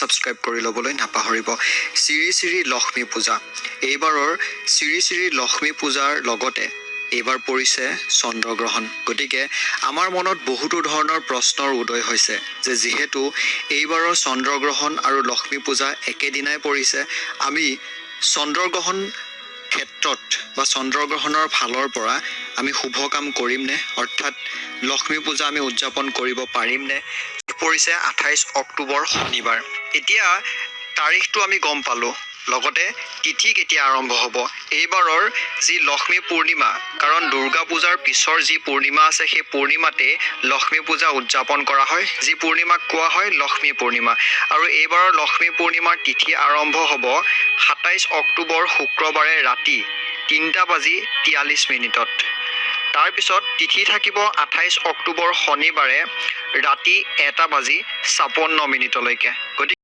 Subscribe কৰি ল'বলৈ নাপাহৰিব। শ্ৰী শ্ৰী লক্ষ্মী পূজা, এইবাৰৰ শ্ৰী শ্ৰী লক্ষ্মী পূজাৰ লগতে এইবাৰ পৰিছে চন্দ্ৰগ্ৰহণ। গতিকে আমাৰ মনত বহুতো ধৰণৰ প্ৰশ্নৰ উদয় হৈছে যে যিহেতু এইবাৰৰ চন্দ্ৰগ্ৰহণ আৰু লক্ষ্মী পূজা একেদিনাই পৰিছে, আমি চন্দ্ৰগ্ৰহণ ক্ষেত্ৰত বা চন্দ্ৰগ্ৰহণৰ ফালৰ পৰা আমি শুভ কাম কৰিমনে, অৰ্থাৎ লক্ষ্মী পূজা আমি উদযাপন কৰিব পাৰিমনে? পৰিছে 28 অক্টোবৰ শনিবাৰ। এতিয়া তাৰিখটো আমি গম পালোঁ, লগতে তিথি কেতিয়া আৰম্ভ হ'ব। এইবাৰৰ যি লক্ষ্মী পূৰ্ণিমা, কাৰণ দুৰ্গা পূজাৰ পিছৰ যি পূৰ্ণিমা আছে সেই পূৰ্ণিমাতে লক্ষ্মী পূজা উদযাপন কৰা হয়, যি পূৰ্ণিমাক কোৱা হয় লক্ষ্মী পূৰ্ণিমা। আৰু এইবাৰৰ লক্ষ্মী পূৰ্ণিমাৰ তিথি আৰম্ভ হ'ব 27 অক্টোবৰ শুক্ৰবাৰে ৰাতি 3:43। তাৰপিছত তিথি থাকিব 28 অক্টোবৰ শনিবাৰে ৰাতি 1:56 গতিকে